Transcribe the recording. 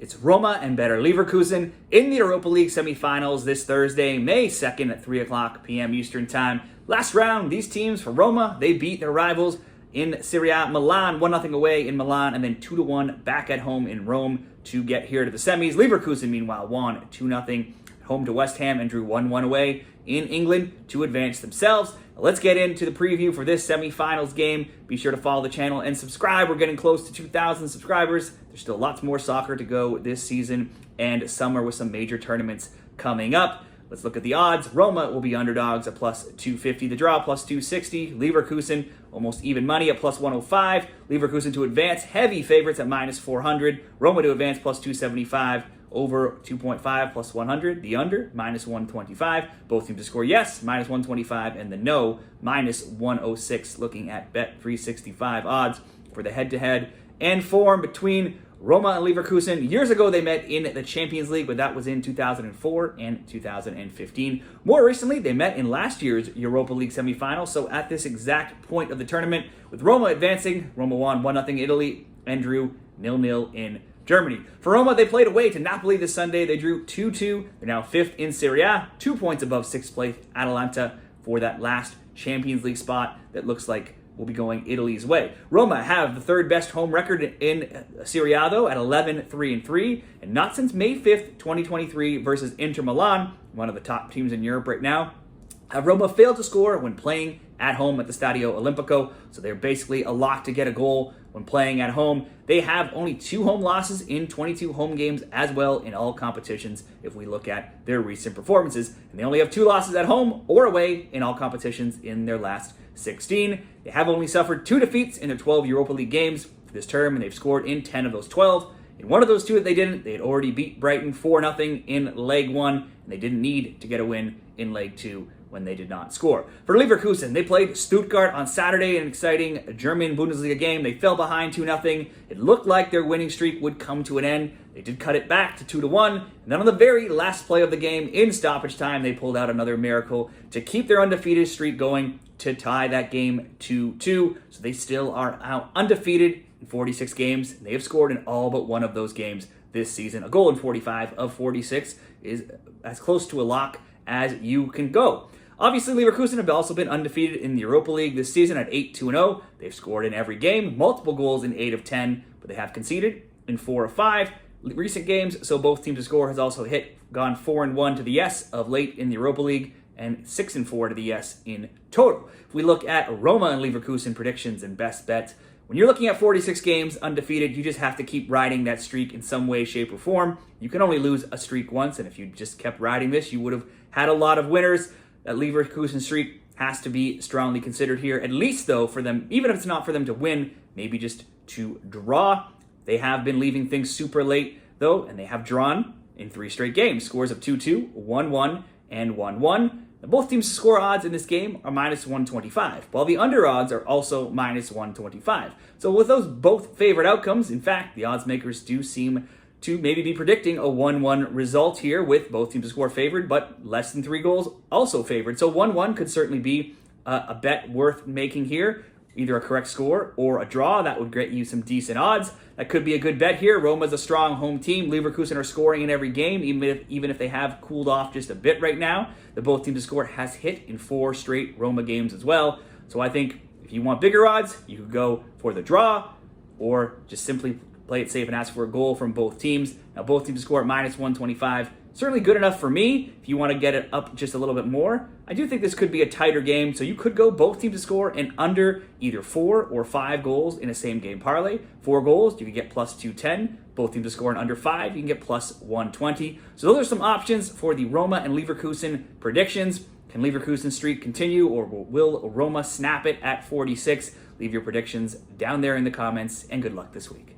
It's Roma and Bayer Leverkusen in the Europa League Semi-finals this Thursday, May 2nd at 3 o'clock p.m. Eastern Time. Last round, these teams for Roma, they beat their rivals in Serie A Milan, 1-0 away in Milan, and then 2-1 back at home in Rome to get here to the semis. Leverkusen, meanwhile, won 2-0 home to West Ham and drew 1-1 away in England to advance themselves. Let's get into the preview for this semifinals game. Be sure to follow the channel and subscribe. We're getting close to 2,000 subscribers. There's still lots more soccer to go this season and summer with some major tournaments coming up. Let's look at the odds. Roma will be underdogs at plus 250. The draw plus 260. Leverkusen almost even money at plus 105. Leverkusen to advance, heavy favorites at minus 400. Roma to advance plus 275. Over 2.5 plus 100. The under minus 125. Both teams to score yes minus 125, and the no minus 106. Looking at Bet365 odds for the head-to-head and form between Roma and Leverkusen. Years ago, they met in the Champions League, but that was in 2004 and 2015. More recently, they met in last year's Europa League Semi-finals. So at this exact point of the tournament, with Roma advancing, Roma won 1-0 Italy and drew 0-0 in Germany. For Roma, they played away to Napoli this Sunday. They drew 2-2. They're now 5th in Serie A, 2 points above 6th place Atalanta for that last Champions League spot that looks like will be going Italy's way. Roma have the 3rd best home record in Serie A, though, at 11-3-3, and not since May 5th, 2023 versus Inter Milan, one of the top teams in Europe right now, have Roma failed to score when playing at home at the Stadio Olimpico, so they're basically a lock to get a goal when playing at home. They have only 2 home losses in 22 home games as well in all competitions if we look at their recent performances, and they only have 2 losses at home or away in all competitions in their last 16. They have only suffered 2 defeats in their 12 Europa League games this term, and they've scored in 10 of those 12. In one of those 2 that they didn't, they had already beat Brighton 4-0 in leg 1, and they didn't need to get a win in leg 2 when they did not score. For Leverkusen, they played Stuttgart on Saturday, an exciting German Bundesliga game. They fell behind 2-0. It looked like their winning streak would come to an end. They did cut it back to 2-1. And then on the very last play of the game, in stoppage time, they pulled out another miracle to keep their undefeated streak going to tie that game 2-2. So they still are out undefeated in 46 games. They have scored in all but one of those games this season. A goal in 45 of 46 is as close to a lock as you can go. Obviously, Leverkusen have also been undefeated in the Europa League this season at 8-2-0. They've scored in every game, multiple goals in 8 of 10, but they have conceded in 4 of 5 recent games, so both teams to score has also gone 4-1 to the yes of late in the Europa League and 6-4 to the yes in total. If we look at Roma and Leverkusen predictions and best bets, when you're looking at 46 games undefeated, you just have to keep riding that streak in some way, shape, or form. You can only lose a streak once, and if you just kept riding this, you would have had a lot of winners. That Leverkusen streak has to be strongly considered here, at least though for them, even if it's not for them to win, maybe just to draw. They have been leaving things super late though, and they have drawn in 3 straight games. Scores of 2-2, 1-1, and 1-1. Now, both teams' score odds in this game are minus 125, while the under odds are also minus 125. So with those both favorite outcomes, in fact, the odds makers do seem to maybe be predicting a 1-1 result here with both teams to score favored, but less than 3 goals also favored. So 1-1 could certainly be a bet worth making here. Either a correct score or a draw. That would get you some decent odds. That could be a good bet here. Roma's a strong home team. Leverkusen are scoring in every game, even if they have cooled off just a bit right now. The both teams to score has hit in 4 straight Roma games as well. So I think if you want bigger odds, you could go for the draw or just simply play it safe and ask for a goal from both teams. Now, both teams to score at minus 125. Certainly good enough for me if you want to get it up just a little bit more. I do think this could be a tighter game, so you could go both teams to score and under either 4 or 5 goals in a same game parlay. 4 goals, you can get plus 210. Both teams to score and under 5, you can get plus 120. So those are some options for the Roma and Leverkusen predictions. Can Leverkusen streak continue, or will Roma snap it at 46? Leave your predictions down there in the comments, and good luck this week.